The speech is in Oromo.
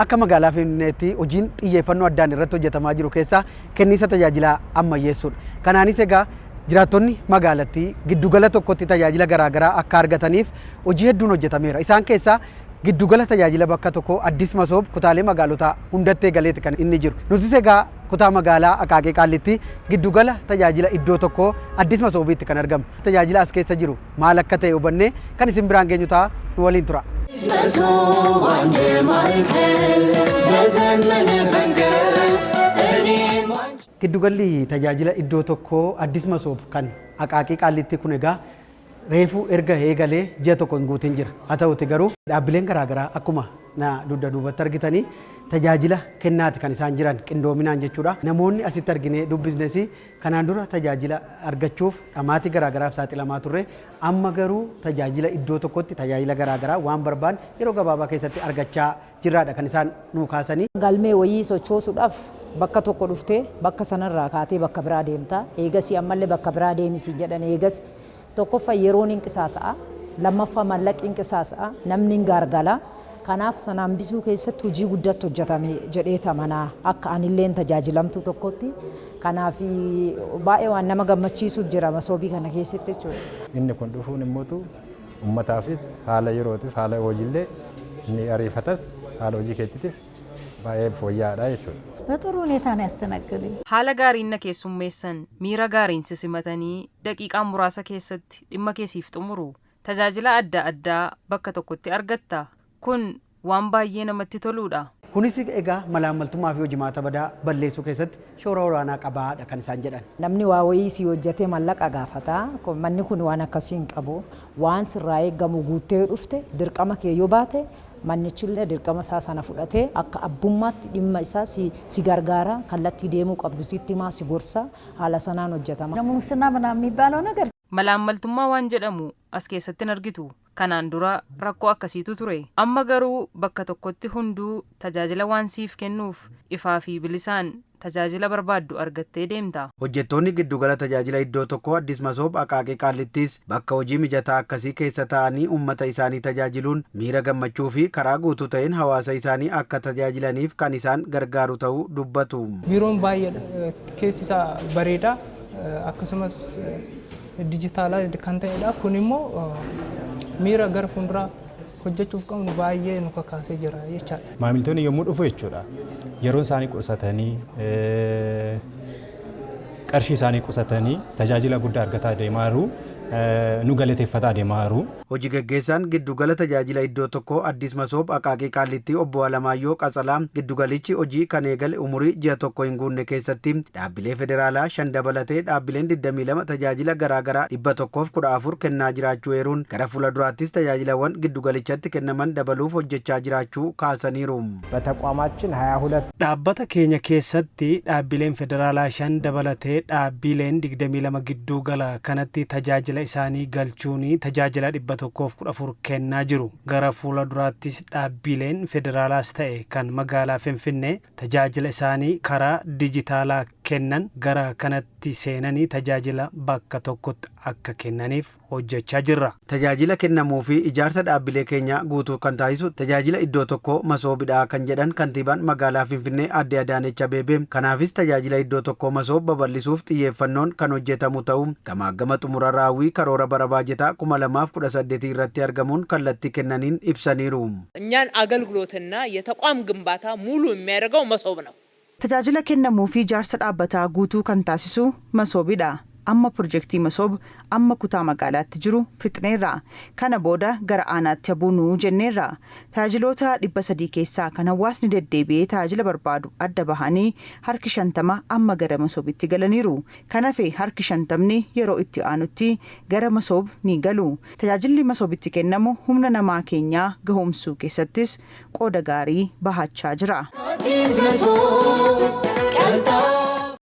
Akka magaalaa Finfinneetti hojiin xiyyeeffannoo addaan irratti hojjetamaa jiru keessaa kenniisa tajaajila ammayyeessuudha. Kanaanis egaa jiraattonni magaalattii giddugala tokkotti tajaajila garaagaraa akka argataniif hojii hedduun hojjetameera. Isaan keessaa giddugala tajaajila bakka tokko Addis Masoob kutaalee magaalotaa hundatti eegaleeti kan inni jiru. Nutis egaa kutaa magaalaa Akaaqee Qaallitti giddugala tajaajila iddoo tokko Addis Masoobitti kan argamu. Tajaajila as keessa jiru maal akka ta'e hubannee kan isin biraan geenyu ta'a nu waliin tura. Giddugalli tajaajila iddoo tokko Addis Masoob kan Akaaqee Qaallitti kun egaa reefuu erga eegalee ji'a tokko hin guutin jira. Haa ta'uti garuu dhaabbileen garaagaraa akkuma na dugda duubatti argitanii tajaajila kennaati kan isaan jiran qindoominaan jechuudha. Namoonni asitti arginee dubbisnes kanaan dura tajaajila argachuuf dhamaatii garaagaraaf saaxilamaa turre amma garuu tajaajila iddoo tokkotti tajaajila garaagaraa waan barbaanne yeroo gabaabaa keessatti argachaa jirraadha kan isaan nuu kaasanii. Galmee wayii sochoosuudhaaf bakka tokko dhuftee bakka sanarraa kaatee bakka biraa deemta. Eegas ammallee bakka biraa deemisi jedhan eegas tokkoffaa yeroon inqisaasa'a, lammaffaa maallaqi inqisaasa'a, namni hin gaargala. Kanaaf sana hambisuu keessatti hojii guddaatu hojjetame jedhee tamanaa akka anilleen tajaajilamtu tokkotti. Kanaaf baay'ee waan nama gammachiisu jira masoobii kana keessatti jechuudha. Inni kun dhufuun immoo uummataafis haala yerootiif haala hojiillee inni ariifatas haala hojii keettitiif baay'ee fooyya'aadha jechuudha. በጥሩ ሁኔታ ነው ያስተናገዱኝ። Haala gaariin na keessummeessan miira gaariin simatanii daqiiqaa muraasa keessatti dhimma keessiif xumuru tajaajila adda addaa bakka tokkotti argatta. Kun waan baay'ee namatti toludha. Kunis egaa malaammaltummaa fi hojimaata badaa balleessuu keessatti shoora olaanaa qabaadha kan isaan jedhan. Namni waa wayii si hojjetee mallaqa gaafata. Manni kun waan akkasii hin qabu. Waan sirraa eegamu guuttee dhufte dirqama kee yoo baate mannichillee dirqama isaa sana fudhatee akka abbummaatti dhimma isaa si gargaara kallattii deemuu qabdu sitti himaa si gorsa haala sanaan hojjetama. ደግሞ ሙስና ምናምን የሚባለው ነገር Malaammaltummaa waan jedhamu as keessatti hin argitu. Kanaan dura rakkoo akkasiitu ture. Amma garuu bakka tokkotti hunduu tajaajila waan siif kennuuf ifaa fi bilisaan tajaajila barbaaddu argattee deemta. Hojjettoonni giddugala tajaajila iddoo tokko Addis Masoob Akaaqee Qaallittis bakka hojii mijataa akkasii keessa ta'anii uummata isaanii tajaajiluun miira gammachuu fi karaa guutuu ta'een hawaasa isaanii akka tajaajilaniif kan isaan gargaaru ta'uu dubbatu. Biiroon baay'ee keessi isaa bareeda akkasumas dijitaalaa kan ta'edha. Kun immoo miira gara fuulduraa hojjechuuf qabnu baay'ee nu kakaasee jira jechaadha. Maamiltoonni yommuu dhufu jechuudha yeroon isaanii qusatanii qarshii isaanii qusatanii tajaajila guddaa argataa deemaaru nu galateeffataa deemaaru. Hojii gaggeessaan giddugala tajaajila iddoo tokko Addis Masoob Akaaqee Qaallitti obbo Alamaayyoo Qasalaa giddugalichi hojii kan eegale umurii ji'a tokko hin guunne keessatti dhaabbilee federaalaa 5 dabalatee dhaabbileen 22 tajaajila garaagaraa 114 kennaa jiraachuu eeruun gara fuulduraattis tajaajilawwan giddugalichatti kennaman dabaluuf hojjechaa jiraachuu kaasaniiru. በተቋማችን 22 dhaabbata keenya keessatti dhaabbileen federaalaa 5 dabalatee dhaabbileen 22 giddugala kanatti tajaajila isaanii galchuun tajaajila 114 kennaa jiru. Gara fuulduraattis dhaabbileen federaalaas ta'e kan magaalaa Finfinnee tajaajila isaanii karaa dijitaalaa kennan gara kanatti seenanii tajaajila bakka tokkotti akka kennaniif hojjechaa jirra. Tajaajila kennamuu fi ijaarsa dhaabbilee keenya guutuu kan taasisu tajaajila iddoo tokko Masoobidhaa kan jedhan kantiibaan magaalaa Finfinnee Aadde Adaanech Abeebee. Kanaafis tajaajila iddoo tokko Masoob babal'isuuf xiyyeeffannoon kan hojjetamu ta'uu gama xumura raawwii karoora bara baajetaa 2018 irratti argamuun kallattii kennaniin ibsaniiru. እኛን አገልግሎትና የተቋም ግንባታ ሙሉ የሚያደርገው መሶብ ነው። Tajaajila kennamuu fi ijaarsa dhaabbataa guutuu kan taasisu Masoobidha. Amma pirojektii Masoob amma kutaa magaalaatti jiru fixneerra. Kana booda gara aanaatti habuunuu jenneerra. Tajaajiloota 300 keessaa kan hawaasni deddeebi'ee tajaajila barbaadu adda bahanii harki 50 amma gara Masoobitti galaniiru. Kanaafuu harki 50 yeroo itti aanutti gara Masoob ni galu. Tajaajilli Masoobitti kennamu humna namaa keenyaa gahumsuu keessattis qooda gaarii bahachaa jira.